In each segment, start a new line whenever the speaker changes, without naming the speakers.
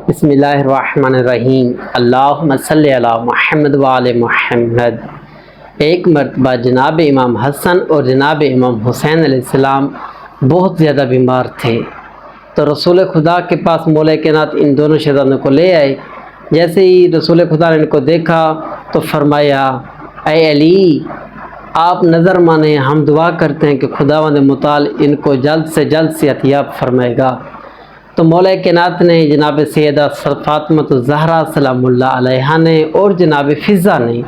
बिस्मिल्लाहिर्रहमानिर्रहीम। अल्लाहुम्मा सल्ली अला मुहम्मद व आले मुहम्मद। एक मरतबा जनाब इमाम हसन और जनाब इमाम हुसैन अलैहिस्सलाम बहुत ज़्यादा बीमार थे, तो रसूल खुदा के पास मौला कायनात इन दोनों शहजादों को ले आए। जैसे ही रसूल खुदा ने इनको देखा तो फरमाया, ऐ अली, आप नज़र माने, हम दुआ करते हैं कि खुदावंद मुताल इनको जल्द से जल्द सेहतियाब फरमाएगा। तो मौला कायनात ने जनाब सैयदा फातिमा ज़हरा सलामुल्लाह अलैहा ने और जनाब फ़िज़ा ने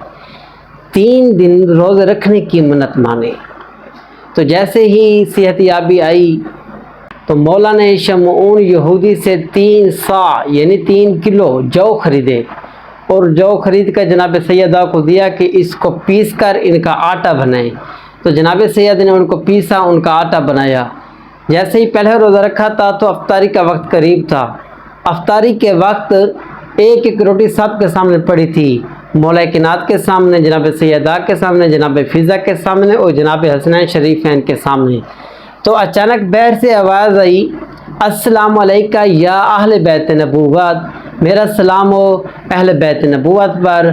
3 दिन रोज़े रखने की मन्नत मानी। तो जैसे ही सेहतियाबी आई तो मौला ने शमऊन यहूदी से 3 सा यानी 3 किलो जौ खरीदे और जौ खरीद कर जनाब सैयदा को दिया कि इसको पीस कर इनका आटा बनाएं। तो जनाब सैयद ने उनको पीसा, उनका आटा बनाया। जैसे ही पहले रोज़ा रखा था तो अफ्तारी का वक्त करीब था। अफ्तारी के वक्त एक एक रोटी सब के सामने पड़ी थी, मौला कायनात के सामने, जनाब सैयदा के सामने, जनाब फ़िज़ा के सामने और जनाब हसनैन शरीफैन के सामने। तो अचानक बाहर से आवाज़ आई, अस्सलामु अलैका या अहले बैत नबूवत, मेरा सलाम हो अहले बैत नबूवत पर।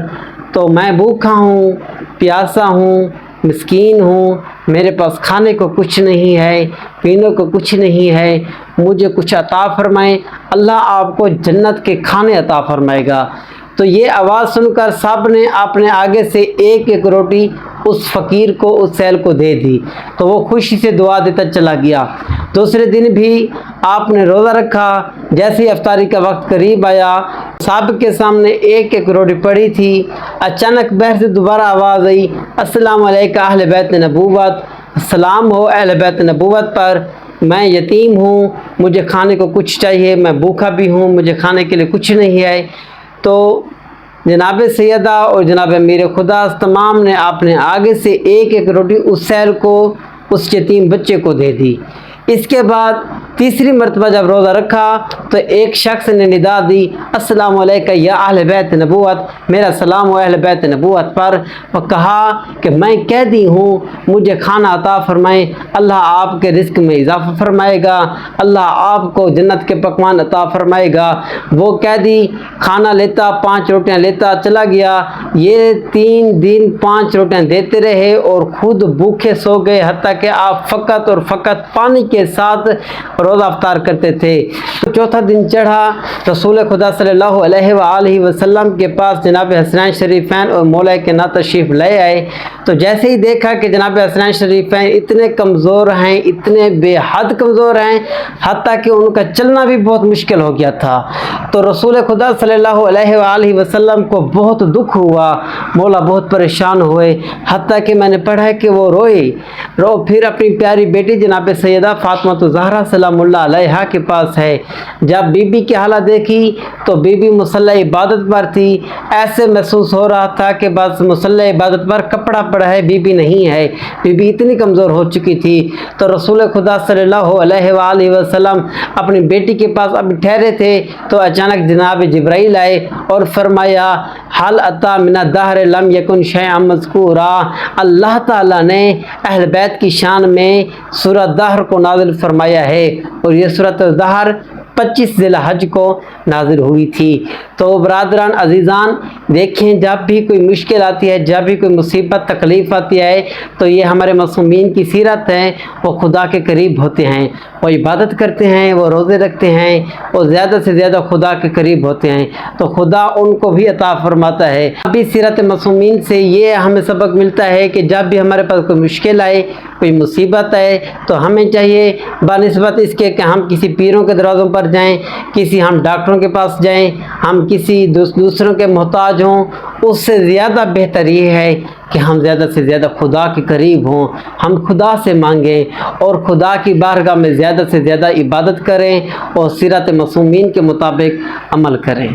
तो मैं भूखा हूँ, प्यासा हूँ, मिस्कीन हूँ, मेरे पास खाने को कुछ नहीं है, पीने को कुछ नहीं है, मुझे कुछ अता फरमाएं, अल्लाह आपको जन्नत के खाने अता फरमाएगा। तो ये आवाज़ सुनकर सब ने अपने आगे से एक एक रोटी उस फ़कीर को, उस सैल को दे दी। तो वो खुशी से दुआ देता चला गया। दूसरे दिन भी आपने रोज़ा रखा। जैसे ही अफ्तारी का वक्त करीब आया, सब के सामने एक एक रोटी पड़ी थी। अचानक बाहर से दोबारा आवाज़ आई, अस्सलामु अलैका अहले बैत नबूवत, सलाम हो अहले बैत नबूवत पर, मैं यतीम हूँ, मुझे खाने को कुछ चाहिए, मैं भूखा भी हूँ, मुझे खाने के लिए कुछ नहीं है। तो जनाब सैयदा और जनाब अमीर खुदा तमाम ने अपने आगे से एक एक रोटी उस सैल को, उस यतीम बच्चे को दे दी। इसके बाद तीसरी मरतबा जब रोज़ा रखा तो एक शख्स ने निदा दी, अस्सलामु अलैका या अहले बैत नबूवत, मेरा सलाम हो अहले बैत नबूवत पर। और कहा कि मैं कैदी हूँ, मुझे खाना अता फरमाएं, अल्लाह आपके रिस्क में इजाफ़ा फरमाएगा, अल्लाह आपको जन्नत के पकवान अता फरमाएगा। वो कैदी खाना लेता, 5 रोटियाँ लेता चला गया। ये 3 दिन 5 रोटियाँ देते रहे और ख़ुद भूखे सो गए, हत्ता कि आप फ़कत और फ़कत पानी के साथ रोज़ा अफ्तार करते थे। तो चौथा दिन चढ़ा, रसूल खुदा सल्लल्लाहु अलैहि वसल्लम के पास जनाब हसनैन शरीफैन और मौला कायनात तशरीफ़ ले आए। तो जैसे ही देखा कि जनाब हसनैन शरीफैन इतने कमज़ोर हैं, इतने बेहद कमज़ोर हैं, हत्ता कि उनका चलना भी बहुत मुश्किल हो गया था। तो रसूल खुदा सल्लल्लाहु अलैहि वसल्लम को बहुत दुख हुआ, मौला बहुत परेशान हुए, हत्ता कि मैंने पढ़ा है कि वो रोए। फिर अपनी प्यारी बेटी जनाब सैयदा फातिमा ज़हरा सलामुल्लाह अलैहा के पास है। जब बीबी की हालत देखी तो बीबी मुसल्ला इबादत पर थी। ऐसे महसूस हो रहा था कि बस मुसल्ला इबादत पर कपड़ा पड़ा है, बीबी नहीं है। बीबी इतनी कमज़ोर हो चुकी थी। तो रसूल खुदा सल्लल्लाहु अलैहि वसल्लम अपनी बेटी के पास अभी ठहरे थे तो अचानक जनाब जिब्राइल आए और फरमाया, हल अता मिना दहर लम यकुन शैअन मज़कूरा। अल्लाह ताला ने अहल बैत की शान में सूरह दहर को नाज़िल फरमाया है और ये सूरत दहर 25 ज़िलहज को नाज़िल हुई थी। तो बरादरान अज़ीज़ान, देखें जब भी कोई मुश्किल आती है, जब भी कोई मुसीबत तकलीफ़ आती है तो ये हमारे मासूमीन की सीरत है। वो खुदा के करीब होते हैं, वो इबादत करते हैं, वो रोज़े रखते हैं, वो ज़्यादा से ज़्यादा खुदा के करीब होते हैं, तो खुदा उनको भी अता फरमाता है। अभी सीरत मासूमीन से ये हमें सबक मिलता है कि जब भी हमारे पास कोई मुश्किल आए, कोई मुसीबत आए, तो हमें चाहिए बानिस्बत इसके कि हम किसी पीरों के दरवाज़ों पर जाएं, किसी हम डॉक्टरों के पास जाएं, हम किसी दूसरों के मोहताज हों, उससे ज़्यादा बेहतर ये है कि हम ज़्यादा से ज़्यादा खुदा के करीब हों, हम खुदा से मांगें और खुदा की बारगाह में ज़्यादा से ज़्यादा इबादत करें और सीरत मासूमीन के मुताबिक अमल करें।